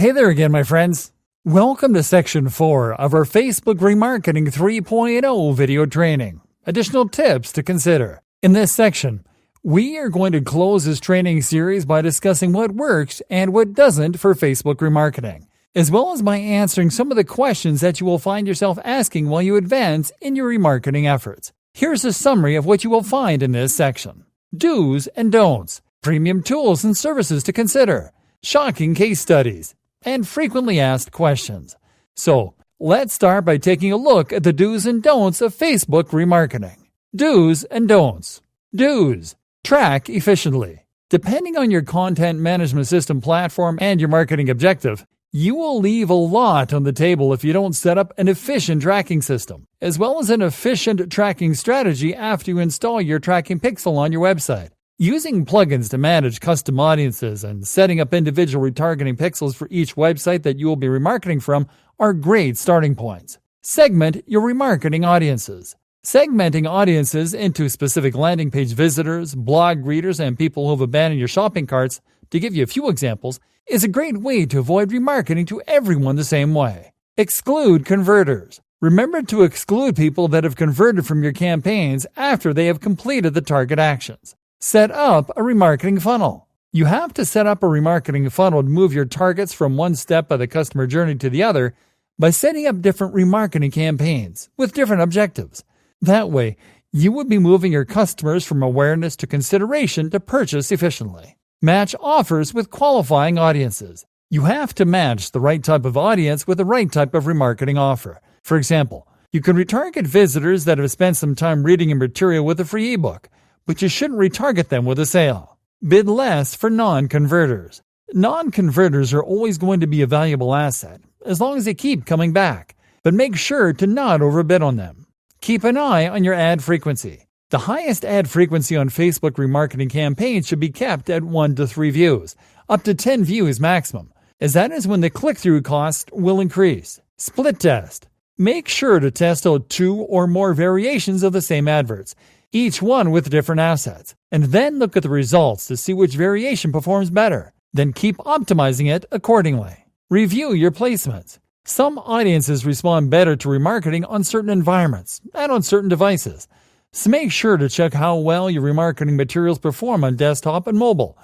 Hey there again, my friends. Welcome to Section 4 of our Facebook Remarketing 3.0 video training. Additional tips to consider. In this section, we are going to close this training series by discussing what works and what doesn't for Facebook remarketing, as well as by answering some of the questions that you will find yourself asking while you advance in your remarketing efforts. Here's a summary of what you will find in this section. Do's and don'ts, premium tools and services to consider, shocking case studies, and frequently asked questions. So, let's start by taking a look at the do's and don'ts of Facebook remarketing. Do's and don'ts. Do's. Track efficiently. Depending on your content management system platform and your marketing objective, you will leave a lot on the table if you don't set up an efficient tracking system, as well as an efficient tracking strategy after you install your tracking pixel on your website. Using plugins to manage custom audiences and setting up individual retargeting pixels for each website that you will be remarketing from are great starting points. Segment your remarketing audiences. Segmenting audiences into specific landing page visitors, blog readers, and people who have abandoned your shopping carts, to give you a few examples, is a great way to avoid remarketing to everyone the same way. Exclude converters. Remember to exclude people that have converted from your campaigns after they have completed the target actions. Set up a remarketing funnel. You have to set up a remarketing funnel to move your targets from one step of the customer journey to the other by setting up different remarketing campaigns with different objectives. That way, you would be moving your customers from awareness to consideration to purchase efficiently. Match offers with qualifying audiences. You have to match the right type of audience with the right type of remarketing offer. For example, you can retarget visitors that have spent some time reading your material with a free ebook, but you shouldn't retarget them with a sale. Bid less for non-converters. Non-converters are always going to be a valuable asset, as long as they keep coming back, but make sure to not overbid on them. Keep an eye on your ad frequency. The highest ad frequency on Facebook remarketing campaigns should be kept at 1 to 3 views, up to 10 views maximum, as that is when the click-through cost will increase. Split test. Make sure to test out 2 or more variations of the same adverts, each one with different assets, and then look at the results to see which variation performs better. Then keep optimizing it accordingly. Review your placements. Some audiences respond better to remarketing on certain environments and on certain devices, so make sure to check how well your remarketing materials perform on desktop and mobile,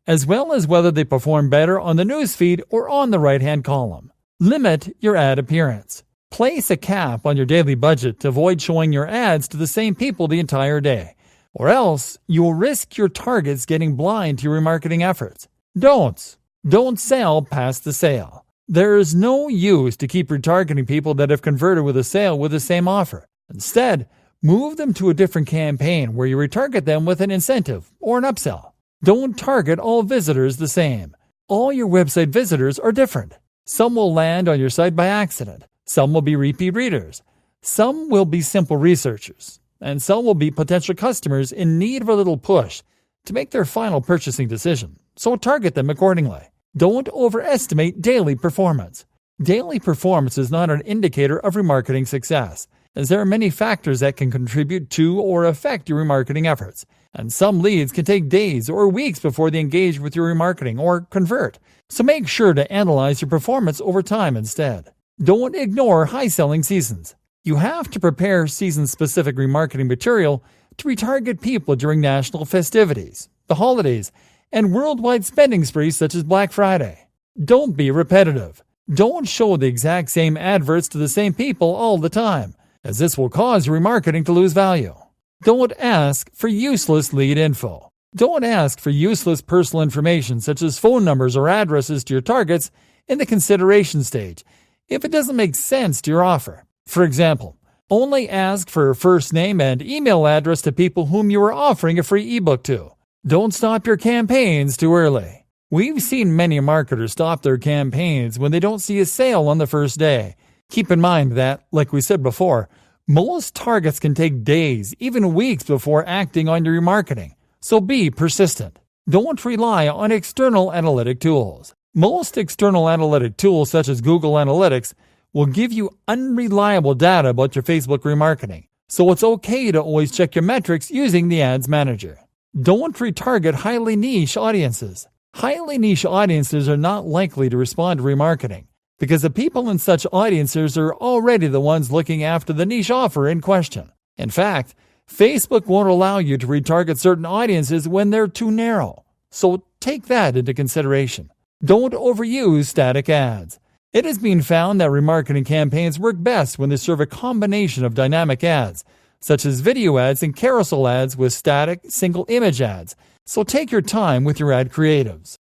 as well as whether they perform better on the newsfeed or on the right-hand column. Limit your ad appearance. Place a cap on your daily budget to avoid showing your ads to the same people the entire day, or else you will risk your targets getting blind to your remarketing efforts. Don'ts. Don't sell past the sale. There is no use to keep retargeting people that have converted with a sale with the same offer. Instead, move them to a different campaign where you retarget them with an incentive or an upsell. Don't target all visitors the same. All your website visitors are different. Some will land on your site by accident. Some will be repeat readers. Some will be simple researchers. And some will be potential customers in need of a little push to make their final purchasing decision. So target them accordingly. Don't overestimate daily performance. Daily performance is not an indicator of remarketing success, as there are many factors that can contribute to or affect your remarketing efforts. And some leads can take days or weeks before they engage with your remarketing or convert. So make sure to analyze your performance over time instead. Don't ignore high-selling seasons. You have to prepare season-specific remarketing material to retarget people during national festivities, the holidays, and worldwide spending sprees such as Black Friday. Don't be repetitive. Don't show the exact same adverts to the same people all the time, as this will cause your remarketing to lose value. Don't ask for useless lead info. Don't ask for useless personal information such as phone numbers or addresses to your targets in the consideration stage, if it doesn't make sense to your offer. For example, only ask for a first name and email address to people whom you are offering a free ebook to. Don't stop your campaigns too early. We've seen many marketers stop their campaigns when they don't see a sale on the first day. Keep in mind that, like we said before, most targets can take days, even weeks before acting on your remarketing. So be persistent. Don't rely on external analytic tools. Most external analytic tools such as Google Analytics will give you unreliable data about your Facebook remarketing, so it's okay to always check your metrics using the Ads Manager. Don't retarget highly niche audiences. Highly niche audiences are not likely to respond to remarketing because the people in such audiences are already the ones looking after the niche offer in question. In fact, Facebook won't allow you to retarget certain audiences when they're too narrow. So take that into consideration. Don't overuse static ads. It has been found that remarketing campaigns work best when they serve a combination of dynamic ads, such as video ads and carousel ads with static single image ads. So take your time with your ad creatives.